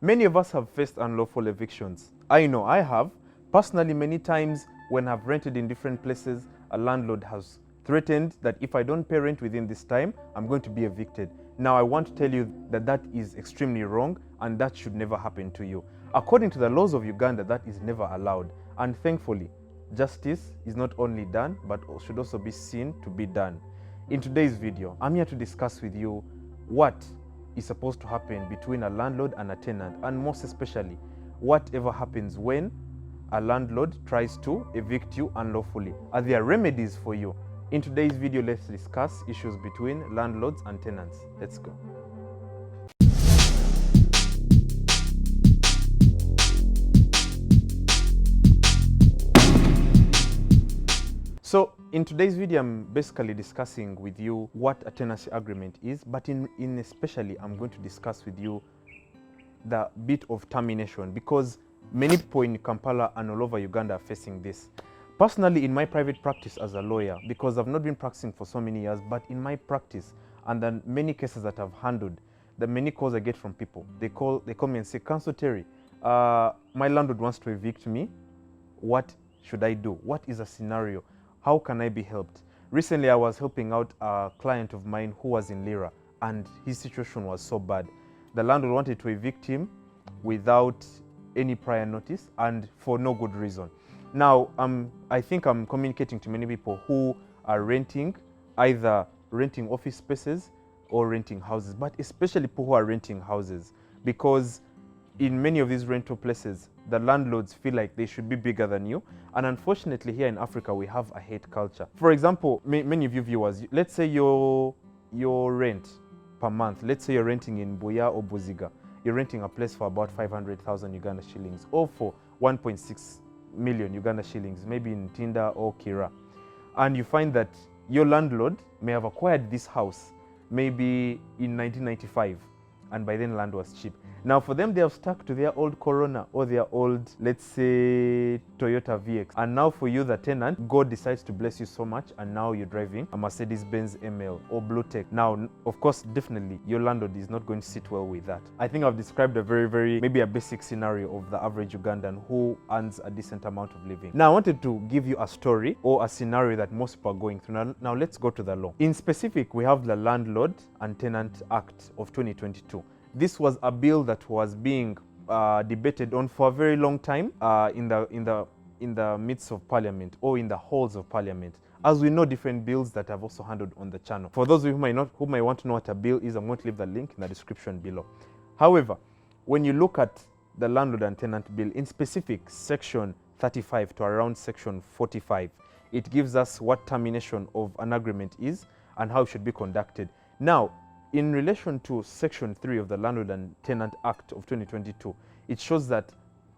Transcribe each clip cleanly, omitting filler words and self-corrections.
Many of us have faced unlawful evictions. I know I have. Personally, many times when I've rented in different places, a landlord has threatened that if I don't pay rent within this time, I'm going to be evicted. Now, I want to tell you that that is extremely wrong and that should never happen to you. According to the laws of Uganda, that is never allowed. And thankfully, justice is not only done, but should also be seen to be done. In today's video, I'm here to discuss with you what is supposed to happen between a landlord and a tenant, and most especially, whatever happens when a landlord tries to evict you unlawfully. Are there remedies for you? In today's video, let's discuss issues between landlords and tenants. Let's go. So in today's video, I'm basically discussing with you what a tenancy agreement is, but in especially, I'm going to discuss with you the bit of termination, because many people in Kampala and all over Uganda are facing this. Personally, in my private practice as a lawyer, because I've not been practicing for so many years, but in my practice and the many cases that I've handled, the many calls I get from people, they call me and say, "Counsel Terry, my landlord wants to evict me. What should I do? What is a scenario? How can I be helped?" Recently, I was helping out a client of mine who was in Lira, and his situation was so bad. The landlord wanted to evict him without any prior notice and for no good reason. Now, I think I'm communicating to many people who are renting, either renting office spaces or renting houses, but especially people who are renting houses, because in many of these rental places, the landlords feel like they should be bigger than you. And unfortunately, here in Africa, we have a hate culture. For example, many of you viewers, let's say your rent per month, let's say you're renting in Buya or Buziga, you're renting a place for about 500,000 Uganda shillings or for 1.6 million Uganda shillings, maybe in Tinda or Kira. And you find that your landlord may have acquired this house maybe in 1995, and by then land was cheap. Now for them, they have stuck to their old Corona or their old, let's say, Toyota VX. And now for you, the tenant, God decides to bless you so much, and now you're driving a Mercedes-Benz ML or Blue Tech. Now, of course, definitely, your landlord is not going to sit well with that. I think I've described a very, maybe a basic scenario of the average Ugandan who earns a decent amount of living. Now, I wanted to give you a story or a scenario that most people are going through. Now let's go to the law. In specific, we have the Landlord and Tenant Act of 2022. This was a bill that was being debated on for a very long time in the midst of Parliament or in the halls of Parliament. As we know, different bills that I've also handled on the channel. For those of you who might want to know what a bill is, I'm going to leave the link in the description below. However, when you look at the Landlord and Tenant Bill, in specific, Section 35 to around Section 45, it gives us what termination of an agreement is and how it should be conducted. Now, in relation to Section 3 of the Landlord and Tenant Act of 2022, it shows that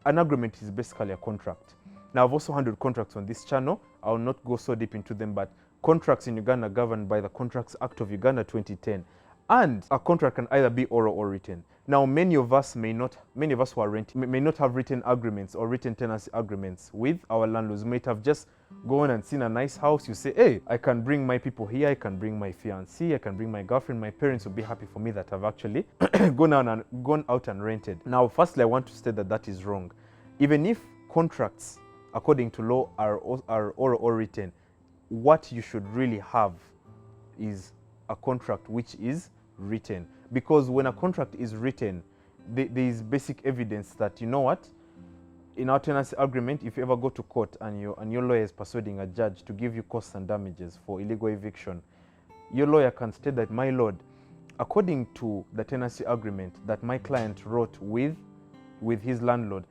an agreement is basically a contract. Now, I've also handled contracts on this channel. I will not go so deep into them, but contracts in Uganda are governed by the Contracts Act of Uganda 2010. And a contract can either be oral or written. Now, many of us who are renting may not have written agreements or written tenancy agreements with our landlords. We might have just gone and seen a nice house. You say, "Hey, I can bring my people here. I can bring my fiancé. I can bring my girlfriend. My parents will be happy for me that I've actually gone out and rented." Now, firstly, I want to state that that is wrong. Even if contracts, according to law, are oral or written, what you should really have is a contract which is written. Because when a contract is written, there is basic evidence that, you know what, in our tenancy agreement, if you ever go to court and your lawyer is persuading a judge to give you costs and damages for illegal eviction, your lawyer can state that, "My lord, according to the tenancy agreement that my client wrote with his landlord,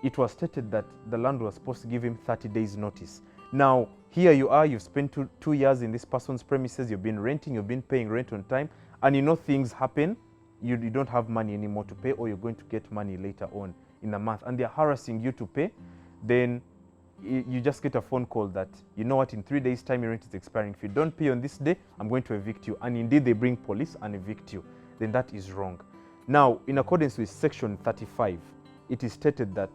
it was stated that the landlord was supposed to give him 30 days notice. Now, here you are, you've spent two years in this person's premises, you've been renting, you've been paying rent on time, and you know things happen, you don't have money anymore to pay, or you're going to get money later on in a month, and they're harassing you to pay, then you just get a phone call that, you know what, in 3 days' time your rent is expiring. If you don't pay on this day, I'm going to evict you. And indeed they bring police and evict you. Then that is wrong. Now, in accordance with Section 35, it is stated that,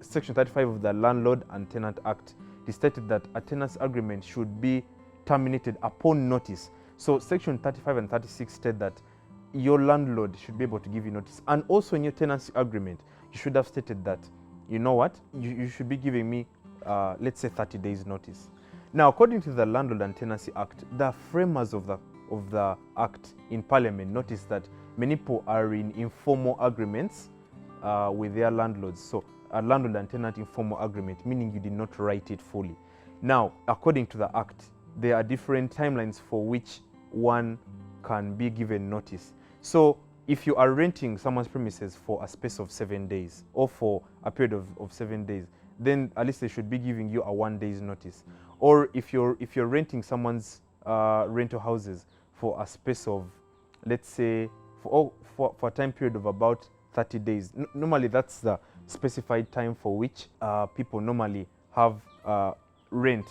Section 35 of the Landlord and Tenant Act, it is stated that a tenancy agreement should be terminated upon notice. So Section 35 and 36 state that your landlord should be able to give you notice. And also in your tenancy agreement, you should have stated that, you know what, you should be giving me, let's say 30 days notice. Now, according to the Landlord and Tenancy Act, the framers of the act in Parliament noticed that many people are in informal agreements with their landlords. So a landlord and tenant informal agreement, meaning you did not write it fully. Now, according to the act, there are different timelines for which one can be given notice. So if you are renting someone's premises for a space of 7 days or for a period of 7 days, then at least they should be giving you a 1 day's notice. Or if you're renting someone's rental houses for a space of, let's say, for a time period of about 30 days. Normally that's the specified time for which people normally have rent,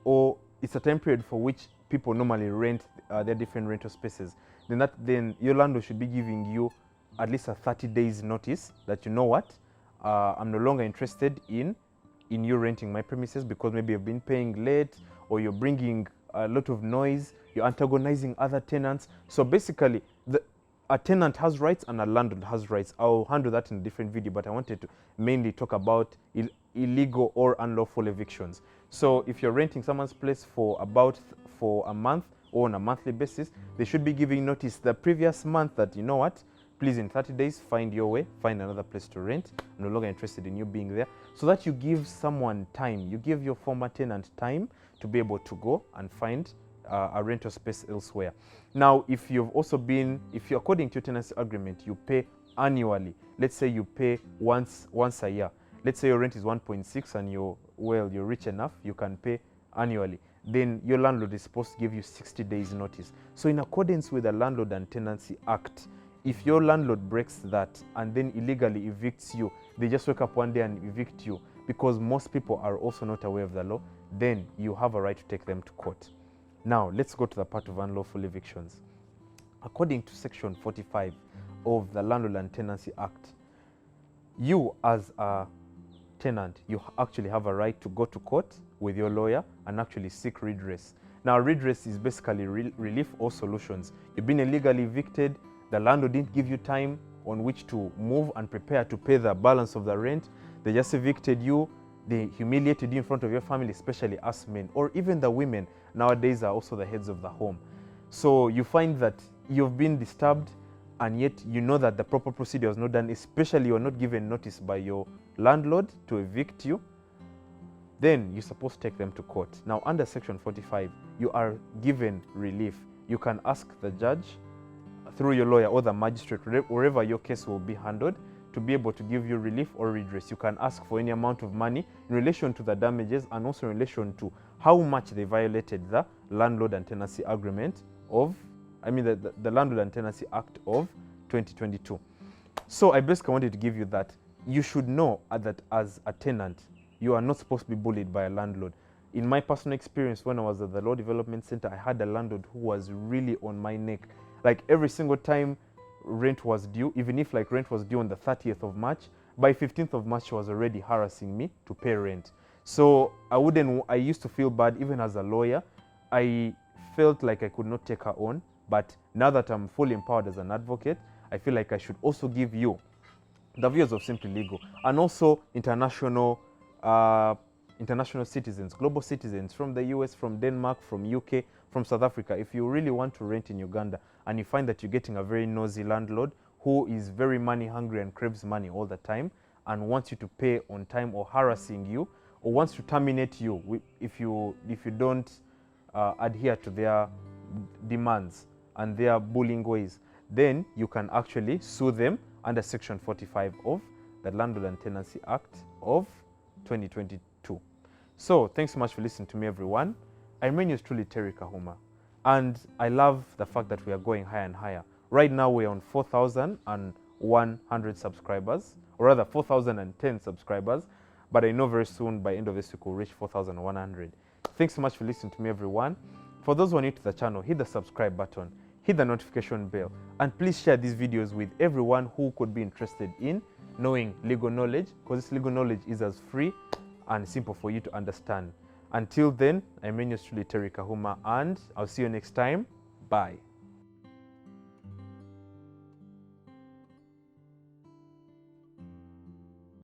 or it's a time period for which people normally rent their different rental spaces. Then your landlord should be giving you at least a 30 days notice that, you know what, I'm no longer interested in you renting my premises because maybe you've been paying late, or you're bringing a lot of noise, you're antagonizing other tenants. So basically, a tenant has rights and a landlord has rights. I'll handle that in a different video, but I wanted to mainly talk about illegal or unlawful evictions. So if you're renting someone's place for a month or on a monthly basis, they should be giving notice the previous month that, you know what, please in 30 days, find your way, find another place to rent. I'm no longer interested in you being there. So that you give someone time, you give your former tenant time to be able to go and find a rental space elsewhere. Now, if you've also been, if you, according to your tenancy agreement, you pay annually. Let's say you pay once a year. Let's say your rent is 1.6 and you're rich enough, you can pay annually. Then your landlord is supposed to give you 60 days notice. So in accordance with the Landlord and Tenancy Act, if your landlord breaks that and then illegally evicts you, they just wake up one day and evict you, because most people are also not aware of the law, then you have a right to take them to court. Now, let's go to the part of unlawful evictions. According to Section 45 of the Landlord and Tenancy Act, you as a tenant, you actually have a right to go to court with your lawyer and actually seek redress. Now, redress is basically relief or solutions. You've been illegally evicted, the landlord didn't give you time on which to move and prepare to pay the balance of the rent. They just evicted you, they humiliated you in front of your family, especially us men, or even the women nowadays are also the heads of the home. So you find that you've been disturbed, and yet you know that the proper procedure was not done, especially you're not given notice by your landlord to evict you, then you're supposed to take them to court. Now, under Section 45, you are given relief. You can ask the judge through your lawyer or the magistrate, wherever your case will be handled, to be able to give you relief or redress. You can ask for any amount of money in relation to the damages and also in relation to how much they violated the Landlord and Tenancy Agreement of, the Landlord and Tenancy Act of 2022. So I basically wanted to give you that. You should know that as a tenant, you are not supposed to be bullied by a landlord. In my personal experience, when I was at the Law Development Center, I had a landlord who was really on my neck. Like every single time rent was due, even if like rent was due on the 30th of March, by 15th of March, she was already harassing me to pay rent. So I used to feel bad. Even as a lawyer, I felt like I could not take her on. But now that I'm fully empowered as an advocate, I feel like I should also give you the views of Simply Legal, and also international citizens, global citizens from the US, from Denmark, from UK, from South Africa. If you really want to rent in Uganda and you find that you're getting a very nosy landlord who is very money hungry and craves money all the time and wants you to pay on time, or harassing you, or wants to terminate you if you don't adhere to their demands and their bullying ways, then you can actually sue them under Section 45 of the Landlord and Tenancy Act of 2022. So thanks so much for listening to me, everyone. I remain yours truly, Terry Kahuma, and I love the fact that we are going higher and higher. Right now we're on 4,100 subscribers, or rather 4,010 subscribers, but I know very soon by end of this week we'll reach 4,100. Thanks so much for listening to me, everyone. For those who are new to the channel, hit the subscribe button, hit the notification bell, and please share these videos with everyone who could be interested in knowing legal knowledge, because this legal knowledge is as free and simple for you to understand. Until then, I remain yours truly, Terry Kahuma, and I'll see you next time. Bye.